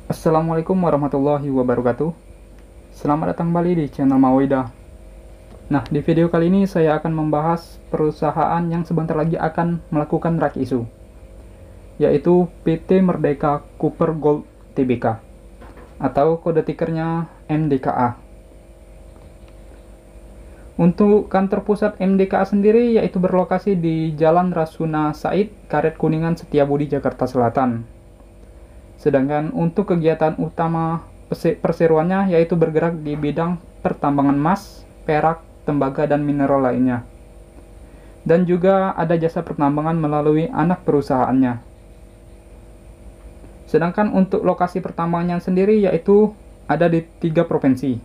Assalamualaikum warahmatullahi wabarakatuh. Selamat datang kembali di channel Mawida. Nah, di video kali ini saya akan membahas perusahaan yang sebentar lagi akan melakukan right issue, yaitu PT Merdeka Cooper Gold Tbk atau kode tikernya MDKA. Untuk kantor pusat MDKA sendiri yaitu berlokasi di Jalan Rasuna Said, Karet Kuningan, Setiabudi, Jakarta Selatan. Sedangkan untuk kegiatan utama perseroannya yaitu bergerak di bidang pertambangan emas, perak, tembaga, dan mineral lainnya. Dan juga ada jasa pertambangan melalui anak perusahaannya. Sedangkan untuk lokasi pertambangannya sendiri yaitu ada di 3 provinsi.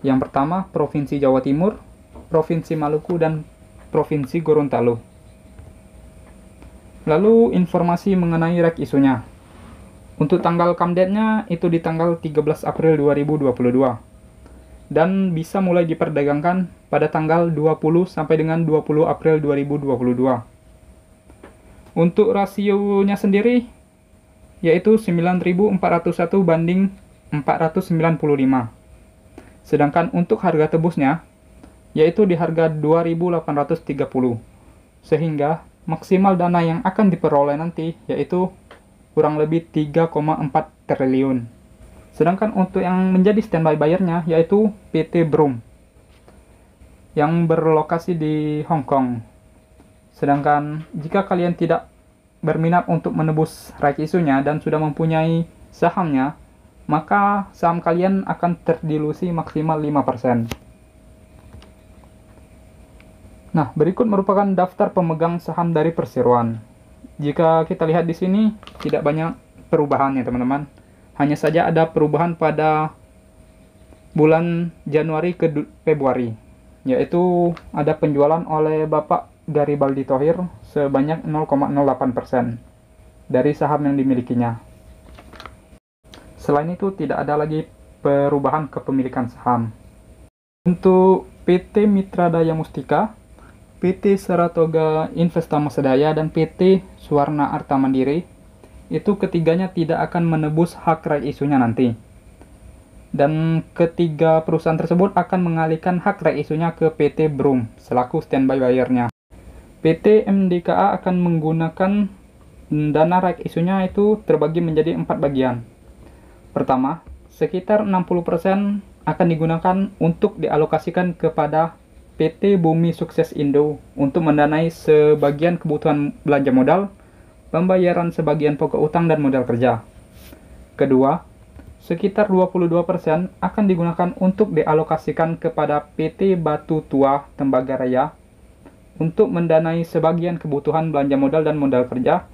Yang pertama, Provinsi Jawa Timur, Provinsi Maluku, dan Provinsi Gorontalo. Lalu informasi mengenai right issue-nya. Untuk tanggal come-date-nya itu di tanggal 13 April 2022 dan bisa mulai diperdagangkan pada tanggal 20 sampai dengan 20 April 2022. Untuk rasionya sendiri yaitu 9.401 banding 495. Sedangkan untuk harga tebusnya yaitu di harga 2.830. Sehingga maksimal dana yang akan diperoleh nanti yaitu kurang lebih 3,4 triliun. Sedangkan untuk yang menjadi standby buyer-nya yaitu PT Brum yang berlokasi di Hong Kong. Sedangkan jika kalian tidak berminat untuk menebus right issue-nya dan sudah mempunyai sahamnya, maka saham kalian akan terdilusi maksimal 5%. Nah, berikut merupakan daftar pemegang saham dari perseroan. Jika kita lihat di sini, tidak banyak perubahan ya teman-teman. Hanya saja ada perubahan pada bulan Januari ke Februari, yaitu ada penjualan oleh Bapak Garibaldi Thohir sebanyak 0,08% dari saham yang dimilikinya. Selain itu, tidak ada lagi perubahan kepemilikan saham. Untuk PT Mitra Daya Mustika, PT Saratoga Investama Sedaya, dan PT Suwarna Arta Mandiri, itu ketiganya tidak akan menebus hak right issue-nya nanti. Dan ketiga perusahaan tersebut akan mengalihkan hak right issue-nya ke PT Brum selaku standby buyer-nya. PT MDKA akan menggunakan dana right issue-nya itu terbagi menjadi 4 bagian. Pertama, sekitar 60% akan digunakan untuk dialokasikan kepada PT Bumi Sukses Indo untuk mendanai sebagian kebutuhan belanja modal, pembayaran sebagian pokok utang dan modal kerja. Kedua, sekitar 22% akan digunakan untuk dialokasikan kepada PT Batu Tua Tembaga Raya untuk mendanai sebagian kebutuhan belanja modal dan modal kerja.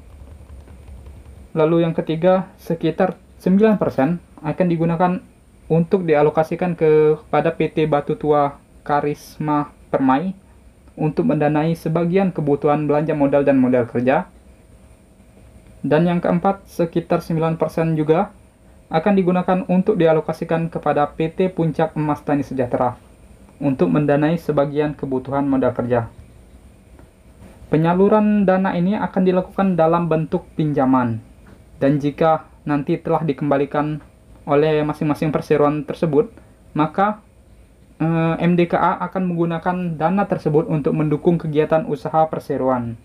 Lalu yang ketiga, sekitar 9% akan digunakan untuk dialokasikan kepada PT Batu Tua Karisma Permai untuk mendanai sebagian kebutuhan belanja modal dan modal kerja. Dan yang keempat, sekitar 9% juga akan digunakan untuk dialokasikan kepada PT Puncak Emas Tani Sejahtera untuk mendanai sebagian kebutuhan modal kerja. Penyaluran dana ini akan dilakukan dalam bentuk pinjaman, dan jika nanti telah dikembalikan oleh masing-masing perseroan tersebut, maka MDKA akan menggunakan dana tersebut untuk mendukung kegiatan usaha perseroan.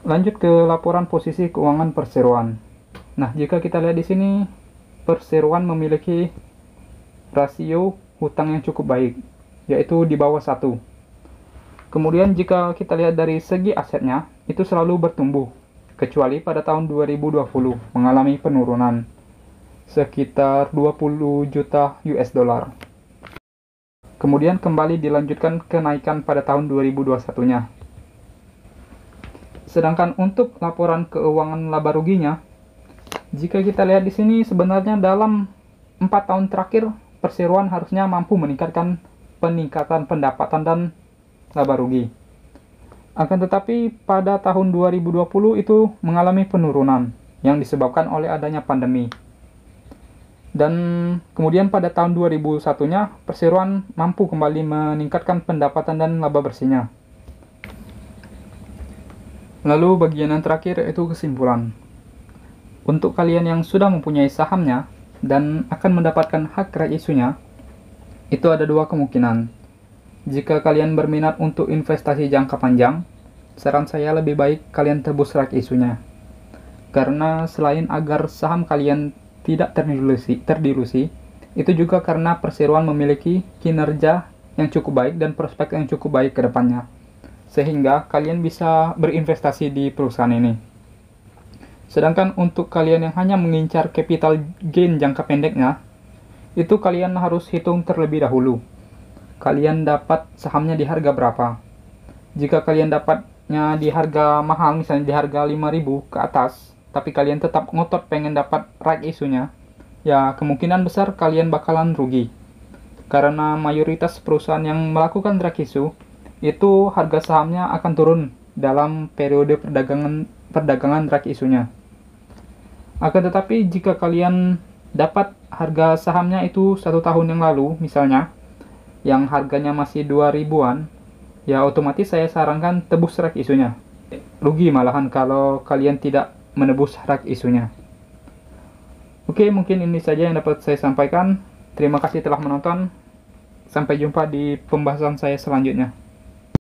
Lanjut ke laporan posisi keuangan perseroan. Nah, jika kita lihat di sini, perseroan memiliki rasio hutang yang cukup baik, yaitu di bawah 1. Kemudian jika kita lihat dari segi asetnya, itu selalu bertumbuh, kecuali pada tahun 2020 mengalami penurunan sekitar 20 juta US dollar. Kemudian kembali dilanjutkan kenaikan pada tahun 2021-nya. Sedangkan untuk laporan keuangan laba ruginya, jika kita lihat di sini sebenarnya dalam 4 tahun terakhir perseroan harusnya mampu meningkatkan peningkatan pendapatan dan laba rugi. Akan tetapi pada tahun 2020 itu mengalami penurunan yang disebabkan oleh adanya pandemi. Dan kemudian pada tahun 2001-nya, perseroan mampu kembali meningkatkan pendapatan dan laba bersihnya. Lalu bagian yang terakhir yaitu kesimpulan. Untuk kalian yang sudah mempunyai sahamnya, dan akan mendapatkan hak right isunya, itu ada dua kemungkinan. Jika kalian berminat untuk investasi jangka panjang, saran saya lebih baik kalian tebus right isunya. Karena selain agar saham kalian tidak terdilusi, itu juga karena perseroan memiliki kinerja yang cukup baik dan prospek yang cukup baik ke depannya. Sehingga kalian bisa berinvestasi di perusahaan ini. Sedangkan untuk kalian yang hanya mengincar capital gain jangka pendeknya, itu kalian harus hitung terlebih dahulu. Kalian dapat sahamnya di harga berapa. Jika kalian dapatnya di harga mahal, misalnya di harga 5.000 ke atas, tapi kalian tetap ngotot pengen dapat right isunya, ya kemungkinan besar kalian bakalan rugi. Karena mayoritas perusahaan yang melakukan right issue, itu harga sahamnya akan turun dalam periode perdagangan right isunya. Akan tetapi jika kalian dapat harga sahamnya itu 1 tahun yang lalu misalnya, yang harganya masih 2.000-an, ya otomatis saya sarankan tebus right isunya. Rugi malahan kalau kalian tidak menebus right isunya. Oke, mungkin ini saja yang dapat saya sampaikan. Terima kasih telah menonton. Sampai jumpa di pembahasan saya selanjutnya.